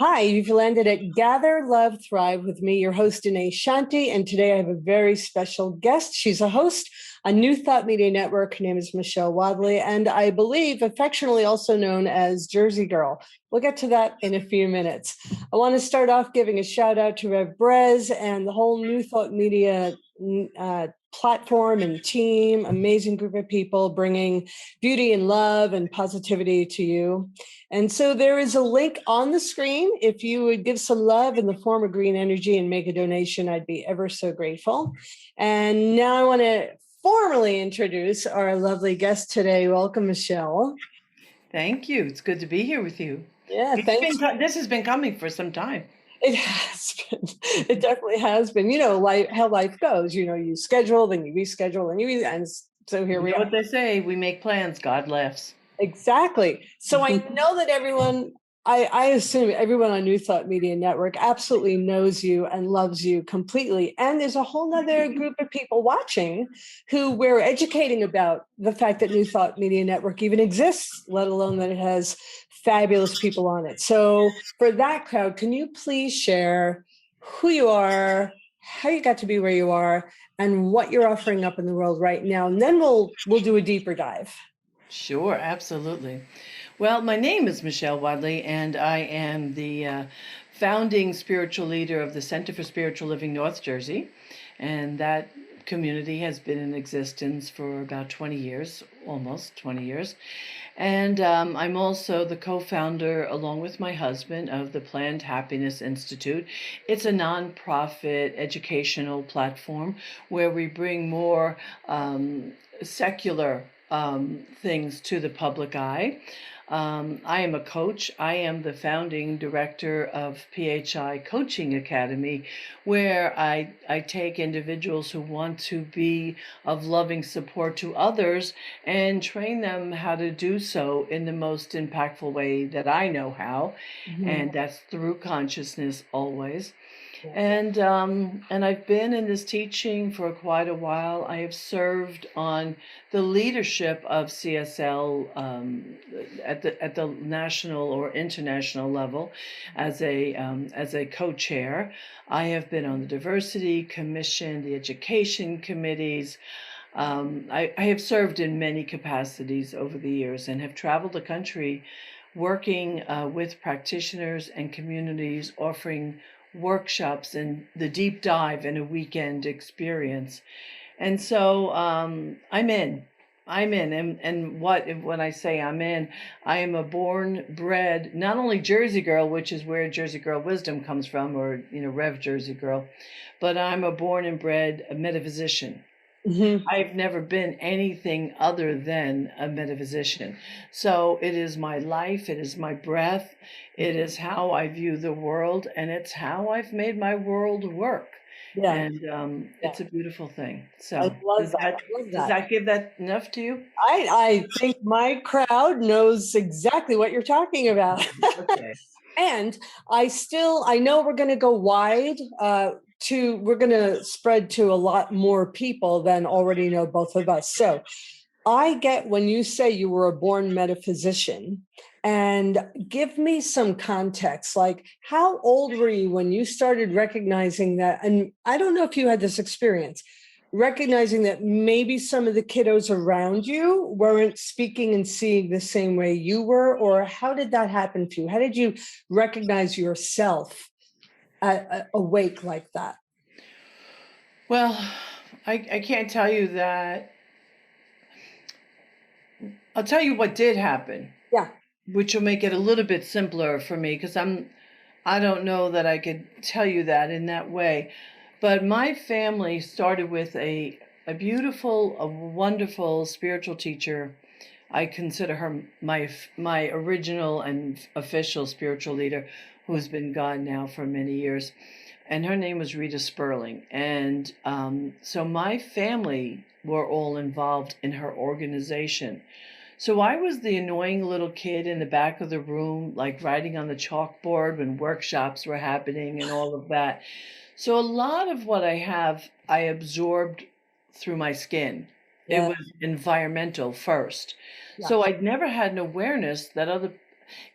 Hi, you've landed at Gather, Love, Thrive with me, your host, Danae Shanti, and today I have a very special guest. She's a host on New Thought Media Network. Her name is Michelle Wadleigh, and I believe affectionately also known as Jersey Girl. We'll get to that in a few minutes. I want to start off giving a shout out to Rev Brez and the whole New Thought Media platform and team, amazing group of people bringing beauty and love and positivity to you. And so there is a link on the screen. If you would give some love in the form of green energy and make a donation, I'd be ever so grateful. And now I want to formally introduce our lovely guest today. Welcome, Michelle. Thank you. It's good to be here with you. Yeah, thanks. This has been coming for some time. It has been. It definitely has been. You know, how life goes. You know, you schedule, then you reschedule, and so here we are. What they say, we make plans, God laughs. Exactly. So I know that everyone, I assume everyone on New Thought Media Network absolutely knows you and loves you completely. And there's a whole nother group of people watching who we're educating about the fact that New Thought Media Network even exists, let alone that it has fabulous people on it. So for that crowd, can you please share who you are, how you got to be where you are, and what you're offering up in the world right now? And then we'll do a deeper dive. Sure, absolutely. Well, my name is Michelle Wadleigh, and I am the founding spiritual leader of the Center for Spiritual Living North Jersey. And that community has been in existence for about 20 years, almost 20 years. And I'm also the co-founder, along with my husband, of the Planned Happiness Institute. It's a nonprofit educational platform where we bring more secular things to the public eye. I am a coach. I am the founding director of PHI Coaching Academy, where I take individuals who want to be of loving support to others and train them how to do so in the most impactful way that I know how, and that's through consciousness always. And I've been in this teaching for quite a while. I have served on the leadership of CSL at the national or international level as a co-chair. I have been on the diversity commission, the education committees. I have served in many capacities over the years and have traveled the country working with practitioners and communities, offering workshops and the deep dive in a weekend experience. And so I'm in. And when I say I'm in, I am a born, bred, not only Jersey girl, which is where Jersey Girl wisdom comes from, or, Rev Jersey Girl, but I'm a born and bred metaphysician. I've never been anything other than a metaphysician. So it is my life, it is my breath, it is how I view the world, and it's how I've made my world work. Yeah. And it's a beautiful thing. So I love that. Does that give that enough to you? I think my crowd knows exactly what you're talking about. Okay. And I know we're going to go wide. We're going to spread to a lot more people than already know both of us. So I get when you say you were a born metaphysician, and give me some context, like how old were you when you started recognizing that? And I don't know if you had this experience, recognizing that maybe some of the kiddos around you weren't speaking and seeing the same way you were, or how did that happen for you? How did you recognize yourself awake like that? Well, I can't tell you that. I'll tell you what did happen. Yeah. Which will make it a little bit simpler for me, because I don't know that I could tell you that in that way. But my family started with a beautiful, a wonderful spiritual teacher. I consider her my original and official spiritual leader, who's been gone now for many years. and her name was Rita Sperling. And so my family were all involved in her organization. So I was the annoying little kid in the back of the room, like writing on the chalkboard when workshops were happening and all of that. So a lot of what I have, I absorbed through my skin. It Yeah. was environmental first. Yeah. So I'd never had an awareness that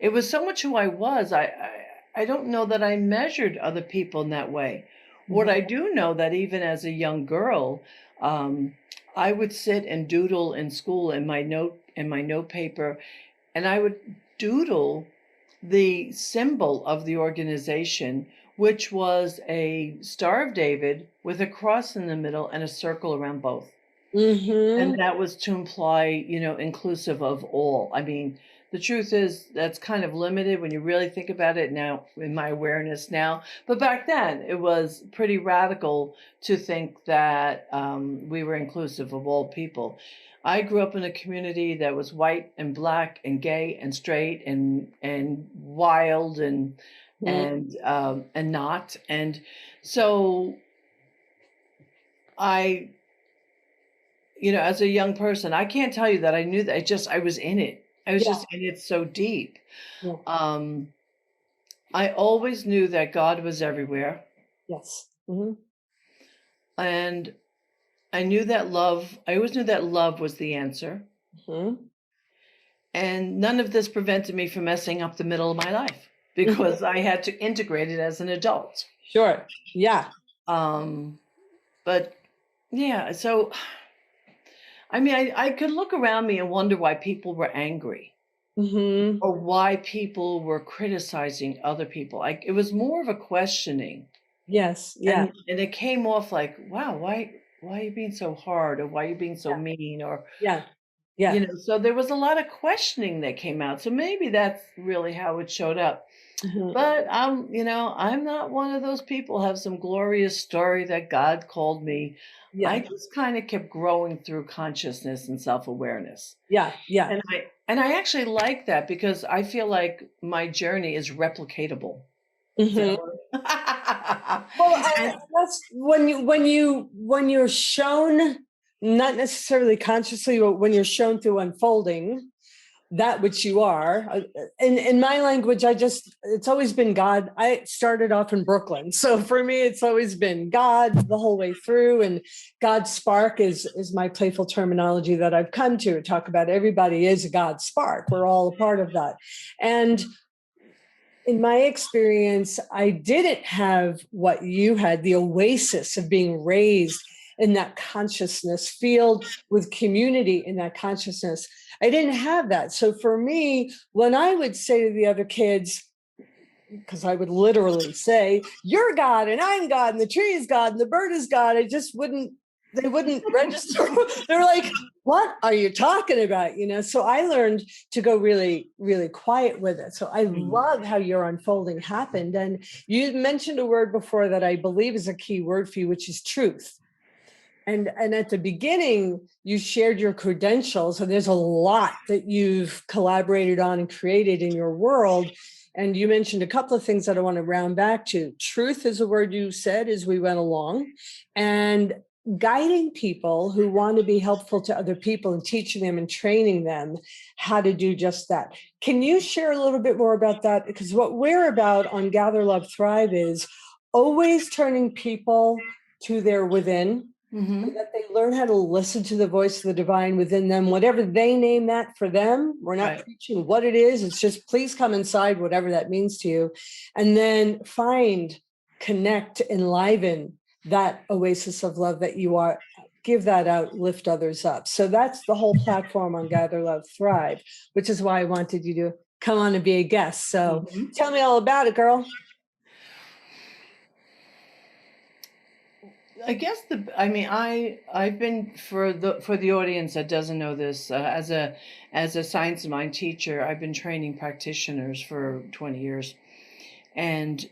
it was so much who I was. I don't know that I measured other people in that way. What I do know that even as a young girl, I would sit and doodle in school in my note paper, and I would doodle the symbol of the organization, which was a Star of David with a cross in the middle and a circle around both. Mm-hmm. And that was to imply, inclusive of all. I mean, the truth is that's kind of limited when you really think about it now in my awareness now. But back then it was pretty radical to think that we were inclusive of all people. I grew up in a community that was white and black and gay and straight and wild and not. And so I, as a young person, I can't tell you that I knew that I was in it. I was just in it so deep. Yeah. I always knew that God was everywhere. Yes. Mm-hmm. And I always knew that love was the answer. Mm-hmm. And none of this prevented me from messing up the middle of my life because I had to integrate it as an adult. Sure. Yeah. But yeah, so I mean, I could look around me and wonder why people were angry. Mm-hmm. Or why people were criticizing other people. It was more of a questioning. Yes. Yeah. And it came off like, wow, why are you being so hard? Or why are you being so mean? Or, Yeah. Yeah. So there was a lot of questioning that came out. So maybe that's really how it showed up. Mm-hmm. But I'm not one of those people who have some glorious story that God called me. Yeah. I just kind of kept growing through consciousness and self-awareness. Yeah. Yeah. And I actually like that because I feel like my journey is replicatable. Mm-hmm. Well, and that's when you're shown, not necessarily consciously, but when you're shown through unfolding that which you are. In my language, it's always been God. I started off in Brooklyn, so for me, it's always been God the whole way through. And God spark is my playful terminology that I've come to talk about. Everybody is a God spark. We're all a part of that. And in my experience, I didn't have what you had, the oasis of being raised in that consciousness field with community in that consciousness. I didn't have that. So for me, when I would say to the other kids, because I would literally say, you're God and I'm God and the tree is God and the bird is God, they wouldn't register. They're like, what are you talking about? So I learned to go really, really quiet with it. So I love how your unfolding happened. And you mentioned a word before that I believe is a key word for you, which is truth. And at the beginning, you shared your credentials. And there's a lot that you've collaborated on and created in your world. And you mentioned a couple of things that I want to round back to. Truth is a word you said as we went along. And guiding people who want to be helpful to other people and teaching them and training them how to do just that. Can you share a little bit more about that? Because what we're about on Gather, Love, Thrive is always turning people to their within, so that they learn how to listen to the voice of the divine within them, whatever they name that for them. We're not preaching what it is. It's just, please come inside, whatever that means to you. And then find, connect, enliven that oasis of love that you are, give that out, lift others up. So that's the whole platform on Gather, Love, Thrive, which is why I wanted you to come on and be a guest. So tell me all about it, girl. I guess I've been, for the audience that doesn't know this, as a science mind teacher, I've been training practitioners for 20 years. And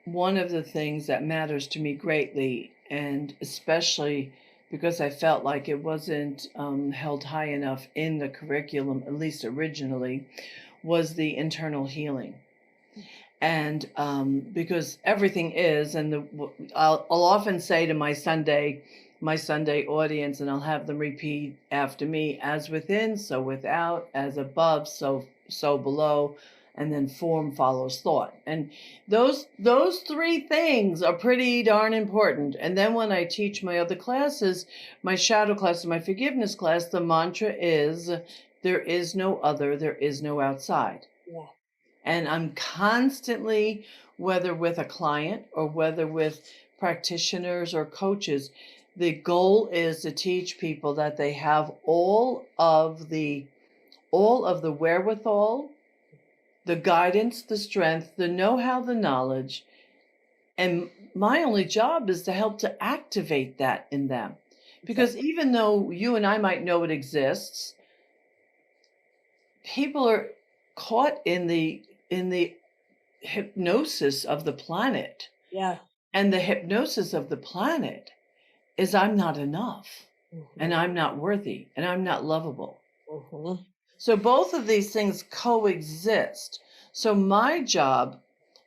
one of the things that matters to me greatly, and especially because I felt like it wasn't held high enough in the curriculum, at least originally, was the internal healing. And because everything is, and I'll often say to my Sunday audience, and I'll have them repeat after me: as within, so without; as above, so below. And then form follows thought. And those three things are pretty darn important. And then when I teach my other classes, my shadow class and my forgiveness class, the mantra is: there is no other, there is no outside. Yeah. And I'm constantly, whether with a client or whether with practitioners or coaches, the goal is to teach people that they have all of the wherewithal, the guidance, the strength, the know-how, the knowledge. And my only job is to help to activate that in them. Because even though you and I might know it exists, people are caught in the hypnosis of the planet. Yeah. And the hypnosis of the planet is: I'm not enough, and I'm not worthy, and I'm not lovable. So both of these things coexist. So my job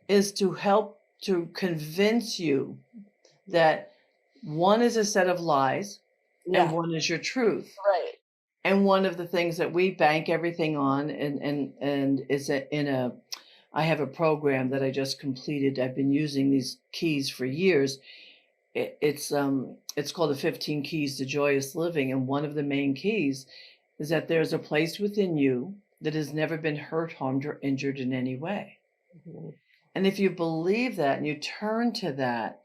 is to help to convince you that one is a set of lies and one is your truth. Right. And one of the things that we bank everything on and is I have a program that I just completed. I've been using these keys for years. It's called the 15 Keys to Joyous Living. And one of the main keys is that there's a place within you that has never been hurt, harmed, or injured in any way. And if you believe that and you turn to that,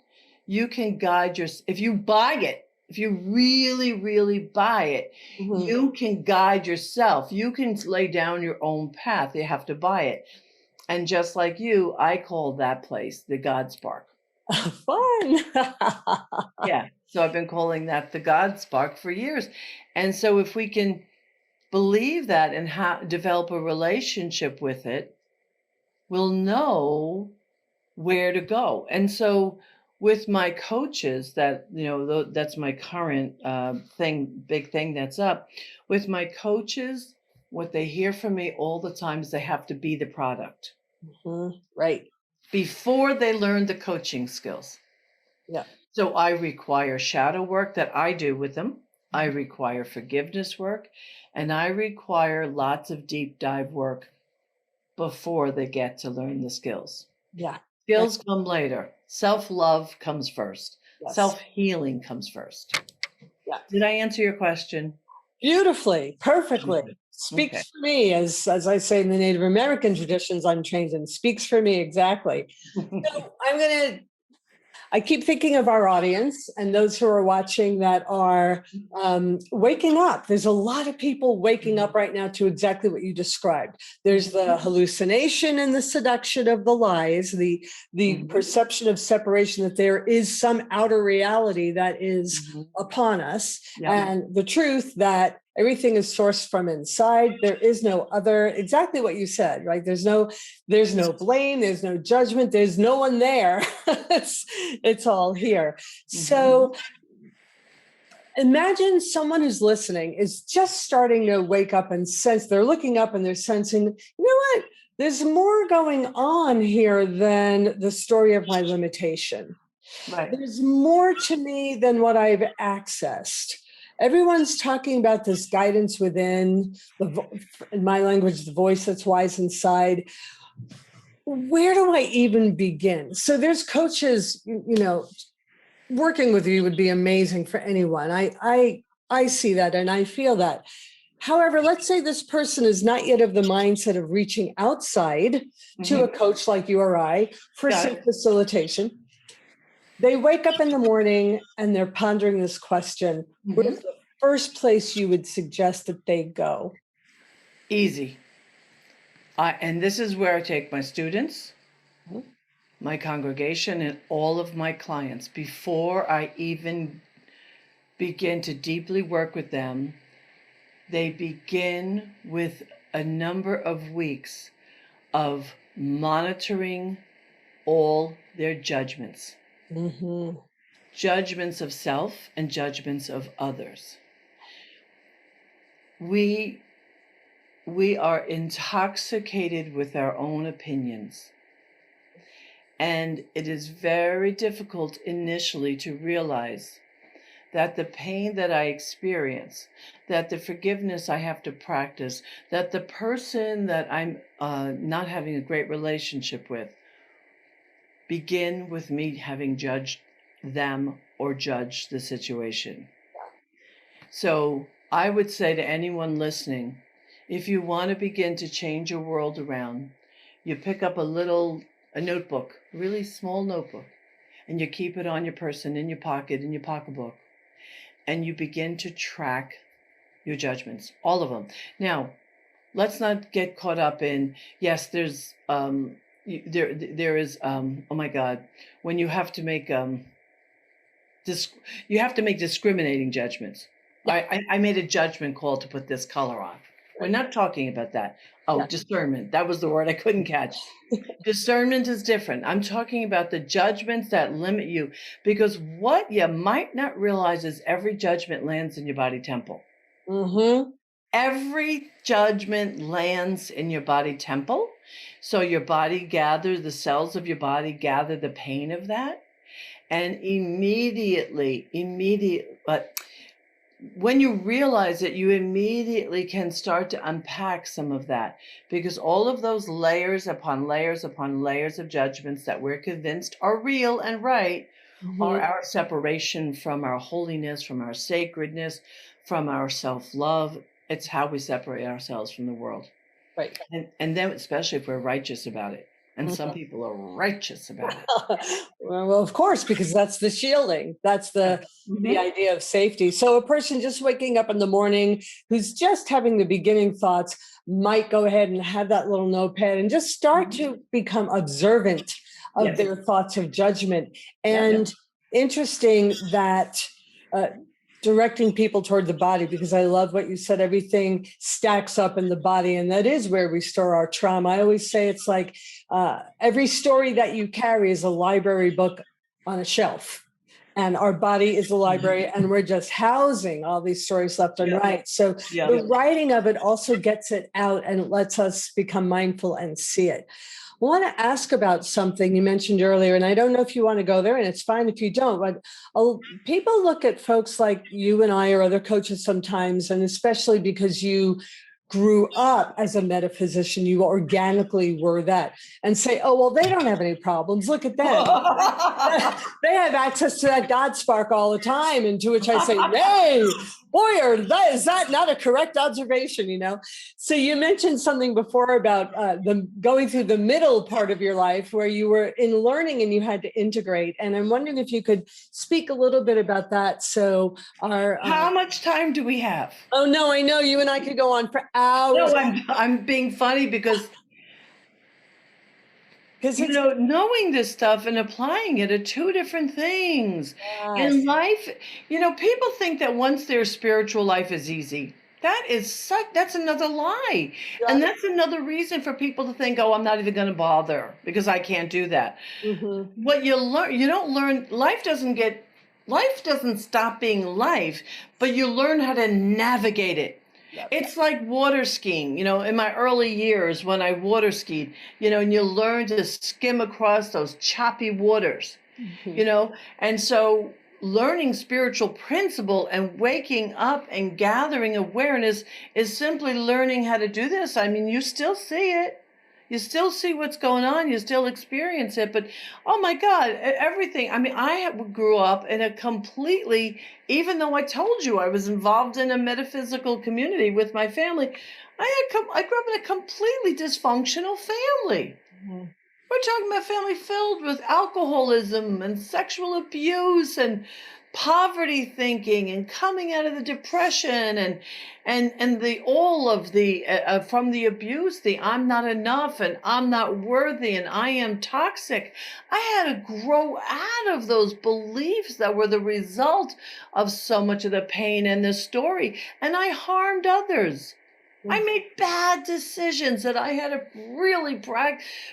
you can guide if you buy it, if you really, really buy it, you can guide yourself. You can lay down your own path. You have to buy it. And just like you, I call that place the God Spark. Fun. Yeah. So I've been calling that the God Spark for years. And so if we can believe that and develop a relationship with it, we'll know where to go. And so with my coaches, that's my current big thing that's up. With my coaches, what they hear from me all the time is they have to be the product. Right. Before they learn the coaching skills. Yeah. So I require shadow work that I do with them. I require forgiveness work, and I require lots of deep dive work before they get to learn the skills. Yeah. Skills come later. Self-love comes first. Yes. Self-healing comes first. Yeah. Did I answer your question? Beautifully, perfectly. Speaks for me, as I say in the Native American traditions I'm trained in. Speaks for me, exactly. So I keep thinking of our audience and those who are watching that are waking up. There's a lot of people waking up right now to exactly what you described. There's the hallucination and the seduction of the lies, the perception of separation, that there is some outer reality that is upon us, and the truth that everything is sourced from inside. There is no other, exactly what you said, right? There's no blame, there's no judgment, there's no one there. It's all here. So imagine someone who's listening is just starting to wake up and sense, they're looking up and they're sensing, you know what? There's more going on here than the story of my limitation. Right. There's more to me than what I've accessed. Everyone's talking about this guidance within, in my language, the voice that's wise inside. Where do I even begin? So there's coaches, working with you would be amazing for anyone. I see that and I feel that. However, let's say this person is not yet of the mindset of reaching outside to a coach like you or I for some facilitation. They wake up in the morning and they're pondering this question. Where's the first place you would suggest that they go? Easy. And this is where I take my students, my congregation, and all of my clients. Before I even begin to deeply work with them, they begin with a number of weeks of monitoring all their judgments. Judgments of self and judgments of others. We are intoxicated with our own opinions. And it is very difficult initially to realize that the pain that I experience, that the forgiveness I have to practice, that the person that I'm not having a great relationship with begin with me having judged them or judged the situation. So I would say to anyone listening, if you want to begin to change your world around, you pick up a notebook, a really small notebook, and you keep it on your person, in your pocket, in your pocketbook, and you begin to track your judgments, all of them. Now, let's not get caught up in, yes, there is, oh my God, when you have to make, you have to make discriminating judgments. Yeah. I made a judgment call to put this color on. We're not talking about that. Oh, yeah. Discernment. That was the word I couldn't catch. Discernment is different. I'm talking about the judgments that limit you, because what you might not realize is every judgment lands in your body temple. Mm-hmm. Every judgment lands in your body temple. So your body gathers, the cells of your body gather the pain of that. And immediately, when you realize it, you immediately can start to unpack some of that, because all of those layers upon layers upon layers of judgments that we're convinced are real and right, mm-hmm. are our separation from our holiness, from our sacredness, from our self-love. It's how we separate ourselves from the world. Right. And then especially if we're righteous about it. And mm-hmm. some people are righteous about it. Well, of course, because that's the shielding. That's the idea of safety. So a person just waking up in the morning who's just having the beginning thoughts might go ahead and have that little notepad and just start mm-hmm. to become observant of yes. their thoughts of judgment. And interesting that directing people toward the body, because I love what you said, everything stacks up in the body, and that is where we store our trauma. I always say it's like every story that you carry is a library book on a shelf, and our body is a library, and we're just housing all these stories left and right. So the writing of it also gets it out and lets us become mindful and see it. I want to ask about something you mentioned earlier, and I don't know if you want to go there, and it's fine if you don't, but people look at folks like you and I or other coaches sometimes, and especially because you grew up as a metaphysician, you organically were that, and say, oh, well, they don't have any problems. Look at them. They have access to that God spark all the time. And to which I say, hey, boy, is that not a correct observation, you know? So you mentioned something before about going through the middle part of your life where you were in learning and you had to integrate. And I'm wondering if you could speak a little bit about that. So how much time do we have? Oh, no, I know you and I could go on for hours. No, I'm being funny because knowing this stuff and applying it are two different things. Yes. In life, people think that once their spiritual life is easy. That's another lie. Yes. And that's another reason for people to think, oh, I'm not even going to bother because I can't do that. Mm-hmm. What you don't learn, life doesn't stop being life, but you learn how to navigate it. Yep. It's like water skiing, in my early years when I water skied, and you learn to skim across those choppy waters, mm-hmm. And so learning spiritual principle and waking up and gathering awareness is simply learning how to do this. I mean, you still see it. You still see what's going on. You still experience it. But, oh, my God, everything. I mean, I grew up in a completely, even though I told you I was involved in a metaphysical community with my family, I grew up in a completely dysfunctional family. Mm-hmm. We're talking about a family filled with alcoholism and sexual abuse and poverty thinking and coming out of the depression and from the abuse, the I'm not enough and I'm not worthy and I am toxic. I had to grow out of those beliefs that were the result of so much of the pain and the story, and I harmed others. I made bad decisions that I had to really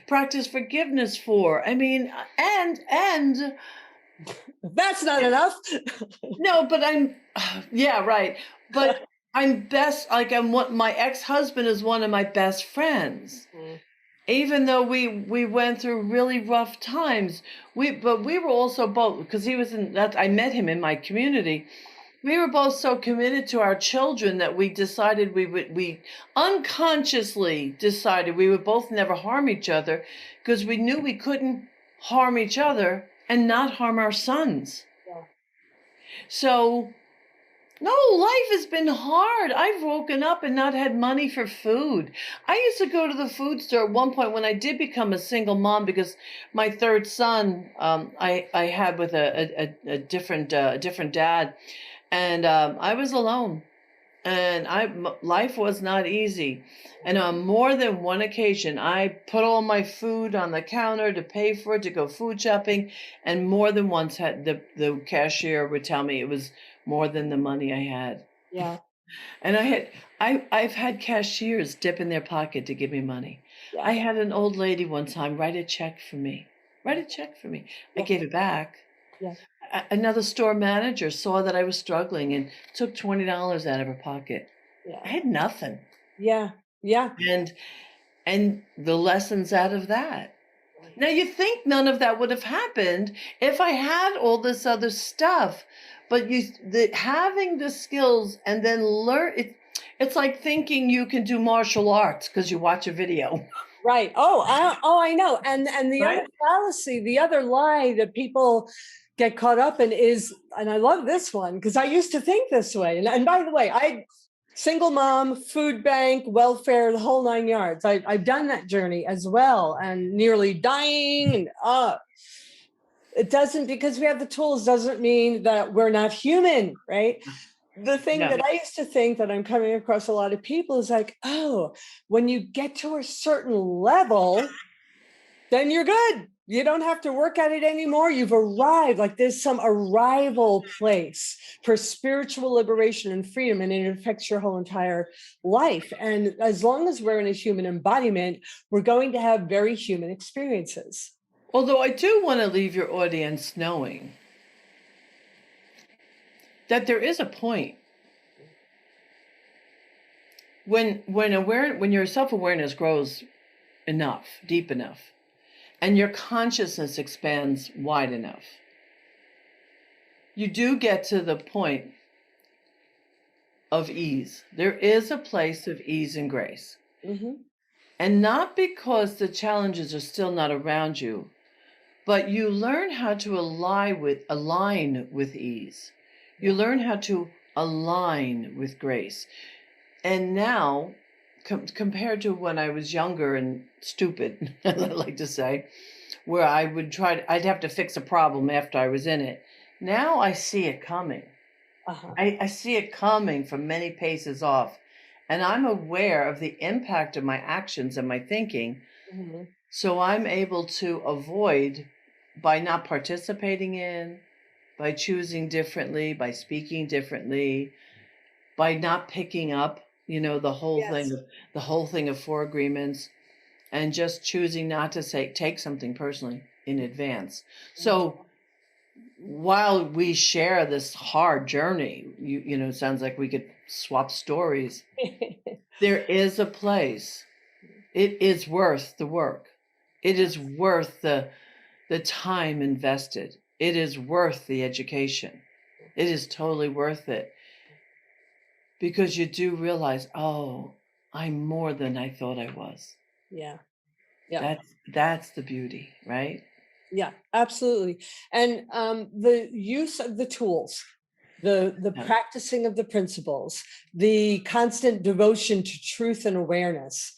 practice forgiveness for. I mean, and that's not enough. No, but right. But my ex-husband is one of my best friends. Mm-hmm. even though we went through really rough times, but we were also both, because he was in that, I met him in my community. We were both so committed to our children that we unconsciously decided we would both never harm each other, because we knew we couldn't harm each other and not harm our sons. Yeah. So no, life has been hard. I've woken up and not had money for food. I used to go to the food store at one point when I did become a single mom, because my third son, I had with a different dad, and I was alone, and life was not easy. And on more than one occasion, I put all my food on the counter to pay for it, to go food shopping, and more than once had the cashier would tell me it was more than the money I had. Yeah. And I've had cashiers dip in their pocket to give me money. Yeah. I had an old lady one time write a check for me. Write a check for me. I Yeah. gave it back. Yeah. Another store manager saw that I was struggling and took $20 out of her pocket. Yeah. I had nothing. Yeah. Yeah. And the lessons out of that. Now, you think none of that would have happened if I had all this other stuff, but having the skills and then learn it. It's like thinking you can do martial arts because you watch a video. Right. I know. And the Right? other fallacy, the other lie that people get caught up in is, and I love this one because I used to think this way. And by the way, single mom, food bank, welfare, the whole 9 yards. I've done that journey as well, and nearly dying. And it doesn't, because we have the tools, doesn't mean that we're not human, right? The thing that I used to think that I'm coming across a lot of people is like, oh, when you get to a certain level, then you're good. You don't have to work at it anymore. You've arrived. Like there's some arrival place for spiritual liberation and freedom, and it affects your whole entire life. And as long as we're in a human embodiment, we're going to have very human experiences. Although I do want to leave your audience knowing that there is a point when your self-awareness grows enough, deep enough, and your consciousness expands wide enough, you do get to the point of ease. There is a place of ease and grace. Mm-hmm. And not because the challenges are still not around you, but you learn how to align with ease. You learn how to align with grace. And now, compared to when I was younger and stupid, I like to say, where I'd have to fix a problem after I was in it. Now I see it coming. Uh-huh. I see it coming from many paces off. And I'm aware of the impact of my actions and my thinking. Mm-hmm. So I'm able to avoid, by not participating in, by choosing differently, by speaking differently, by not picking up, the whole thing of 4 agreements, and just choosing not to take something personally in advance. So while we share this hard journey, it sounds like we could swap stories. There is a place. It is worth the work. It is worth the time invested. It is worth the education. It is totally worth it. Because you do realize, oh, I'm more than I thought I was. Yeah. Yeah. That's the beauty, right? Yeah, absolutely. And the use of the tools, the practicing of the principles, the constant devotion to truth and awareness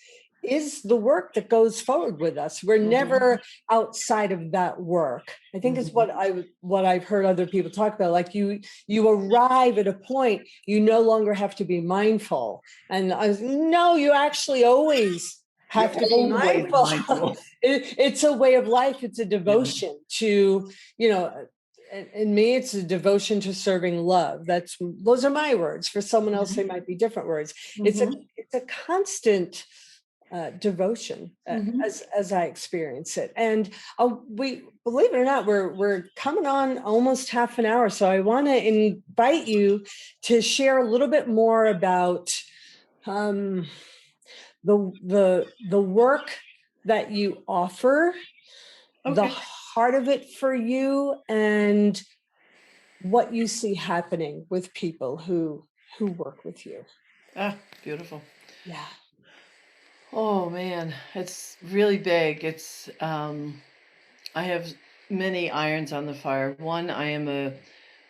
is the work that goes forward with us. We're never outside of that work. I think is what I've heard other people talk about. Like you arrive at a point, you no longer have to be mindful. And no, you actually always have to be mindful. It's a way of life. It's a devotion to, in me, it's a devotion to serving love. Those are my words. For someone else, they might be different words. It's a constant devotion as I experience it. And we, believe it or not, we're coming on almost half an hour. So I want to invite you to share a little bit more about the work that you offer, the Okay. heart of it for you, and what you see happening with people who work with you. Ah, beautiful. Yeah. Oh man, it's really big. I have many irons on the fire. One, I am a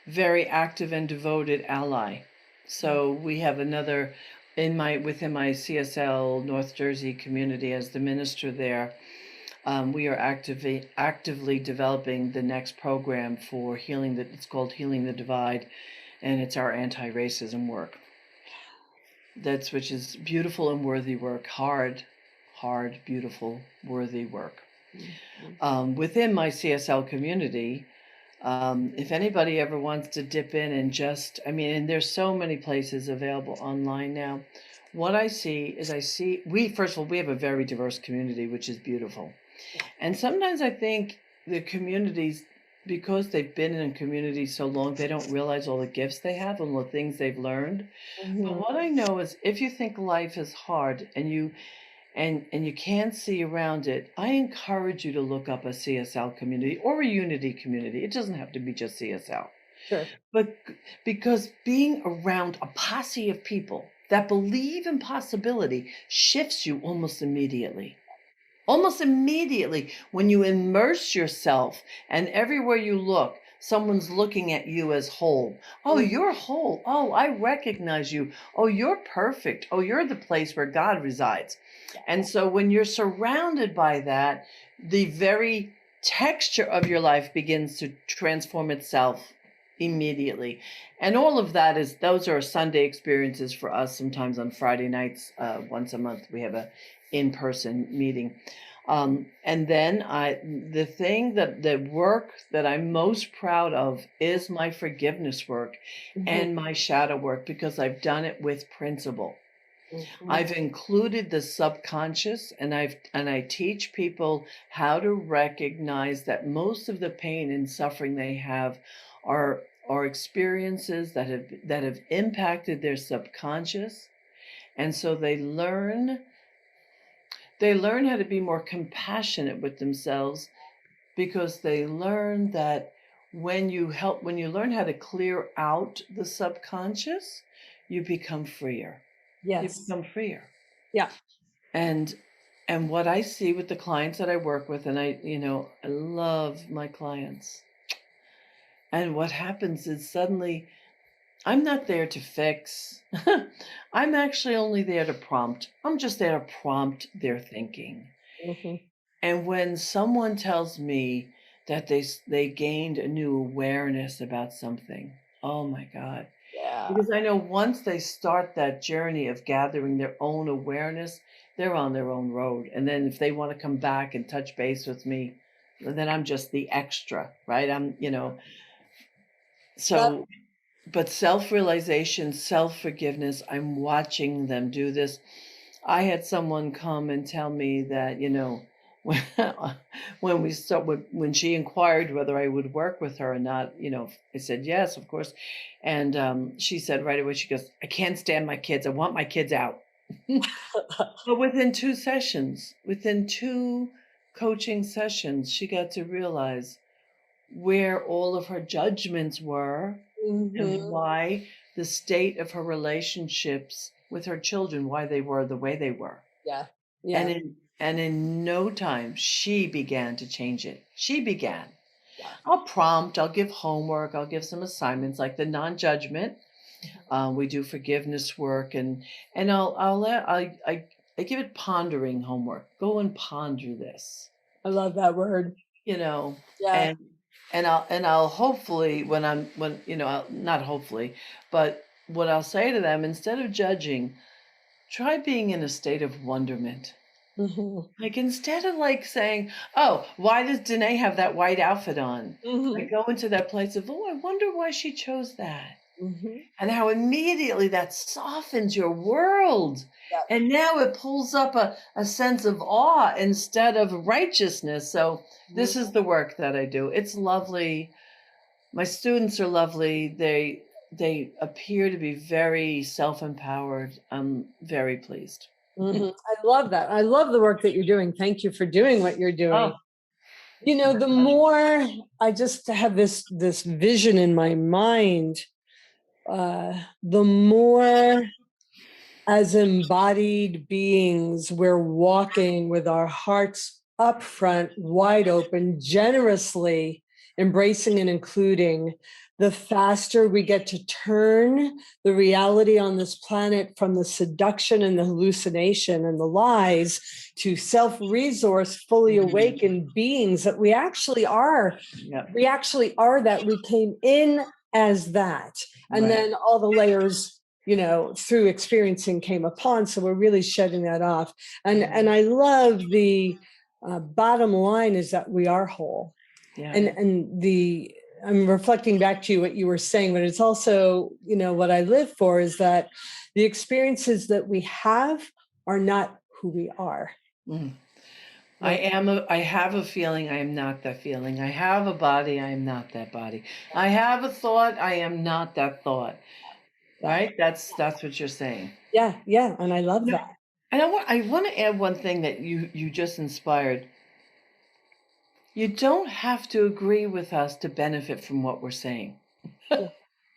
very active and devoted ally. So we have another within my CSL North Jersey community as the minister there. We are actively developing the next program for healing. It's called Healing the Divide, and it's our anti-racism work. Which is beautiful and worthy work. Hard, beautiful, worthy work. Within my CSL community, if anybody ever wants to dip in and and there's so many places available online now. What I see is first of all, we have a very diverse community, which is beautiful. And sometimes I think the communities, because they've been in a community so long, they don't realize all the gifts they have and the things they've learned. But what I know is if you think life is hard and you can't see around it, I encourage you to look up a CSL community or a unity community. It doesn't have to be just CSL. Sure. But because being around a posse of people that believe in possibility shifts you almost immediately. Almost immediately when you immerse yourself and everywhere you look, someone's looking at you as whole. Oh, you're whole. Oh, I recognize you. Oh, you're perfect. Oh, you're the place where God resides. And so when you're surrounded by that, the very texture of your life begins to transform itself immediately. And all of those are Sunday experiences for us. Sometimes on Friday nights, once a month, we have a in-person meeting. And then the work that I'm most proud of is my forgiveness work and my shadow work, because I've done it with principle. I've included the subconscious, and I teach people how to recognize that most of the pain and suffering they have are experiences that have impacted their subconscious. And so they learn how to be more compassionate with themselves, because they learn that when you learn how to clear out the subconscious, you become freer. You Yes. become freer. Yeah. And what I see with the clients that I work with, and I love my clients. And what happens is suddenly I'm not there to fix. I'm actually only there to prompt. I'm just there to prompt their thinking. And when someone tells me that they gained a new awareness about something, oh my God. Yeah. Because I know once they start that journey of gathering their own awareness, they're on their own road. And then if they want to come back and touch base with me, then I'm just the extra, right? So, but self-realization, self-forgiveness, I'm watching them do this. I had someone come and tell me that, when, when she inquired whether I would work with her or not, I said, yes, of course. And she said right away, she goes, I can't stand my kids. I want my kids out. But within two coaching sessions, she got to realize where all of her judgments were and why the state of her relationships with her children, why they were the way they were. Yeah. And Yeah. in no time, she began to change it. She began. Yeah. I'll give homework, I'll give some assignments like the non-judgment. We do forgiveness work, and I give it pondering homework. Go and ponder this. I love that word. Yeah. And I'll hopefully not hopefully, but what I'll say to them, instead of judging, try being in a state of wonderment. Like instead of like saying, oh, why does Danae have that white outfit on? I go into that place of, oh, I wonder why she chose that. And how immediately that softens your world. Yeah. And now it pulls up a sense of awe instead of righteousness. So this is the work that I do. It's lovely. My students are lovely. They appear to be very self-empowered. I'm very pleased. I love that. I love the work that you're doing. Thank you for doing what you're doing. Oh, The more I just have this vision in my mind, the more as embodied beings, we're walking with our hearts up front, wide open, generously embracing and including, the faster we get to turn the reality on this planet from the seduction and the hallucination and the lies to self-resource, fully awakened beings that we actually are. yeah. We actually are that. We came in as that. And Right. then all the layers through experiencing came upon. So we're really shedding that off. And I love the bottom line is that we are whole. Yeah. And I'm reflecting back to you what you were saying, but it's also, what I live for is that the experiences that we have are not who we are. Mm. Right? I have a feeling, I am not that feeling. I have a body, I am not that body. I have a thought, I am not that thought. Right? That's what you're saying. Yeah. And I love that. And I want to add one thing that you just inspired. You don't have to agree with us to benefit from what we're saying.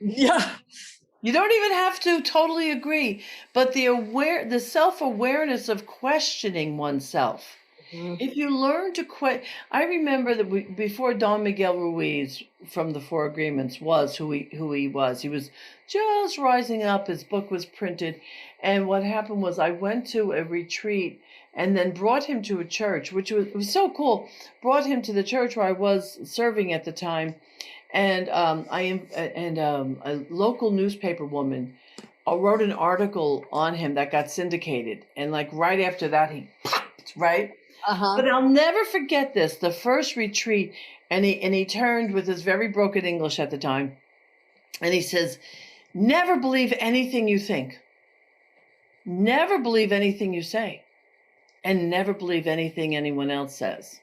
Yeah. You don't even have to totally agree, but the self-awareness of questioning oneself. If you learn to I remember that before Don Miguel Ruiz from the Four Agreements was who he was. He was just rising up. His book was printed, and what happened was I went to a retreat and then brought him to a church, which was so cool. Brought him to the church where I was serving at the time, and a local newspaper woman wrote an article on him that got syndicated, and like right after that he popped, right. But I'll never forget this. The first retreat, and he turned with his very broken English at the time, and he says, "Never believe anything you think. Never believe anything you say, and never believe anything anyone else says."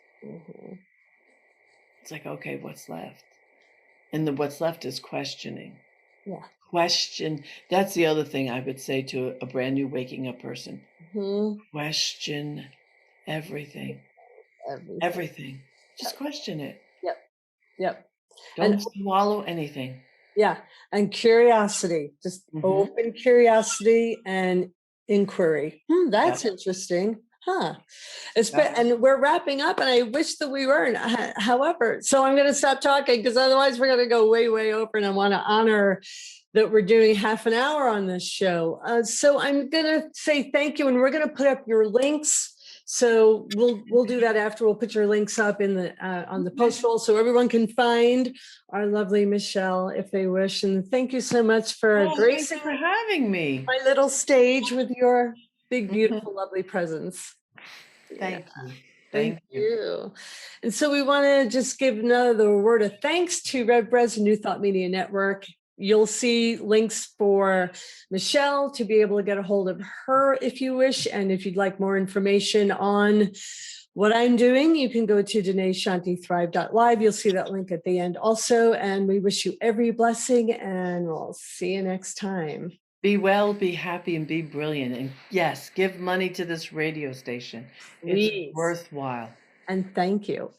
It's like, okay, what's left? And what's left is questioning. Yeah. Question. That's the other thing I would say to a brand new waking up person. Question everything. Everything. Just question it. Yep. Don't swallow anything. Yeah. And curiosity, just open curiosity and inquiry. That's interesting. And we're wrapping up, and I wish that we weren't. However, so I'm going to stop talking because otherwise we're going to go way, way over. And I want to honor that we're doing half an hour on this show. So I'm going to say thank you, and we're going to put up your links. So we'll do that after. We'll put your links up in the on the post roll so everyone can find our lovely Michelle if they wish. And thank you so much for gracing for having me. My little stage with your big, beautiful, lovely presence. Thank you. Thank you. And so we want to just give another word of thanks to Red Brez and New Thought Media Network. You'll see links for Michelle to be able to get a hold of her if you wish. And if you'd like more information on what I'm doing, you can go to DanaeShantiThrive.live. You'll see that link at the end also. And we wish you every blessing, and we'll see you next time. Be well, be happy, and be brilliant. And yes, give money to this radio station. Please. It's worthwhile. And thank you.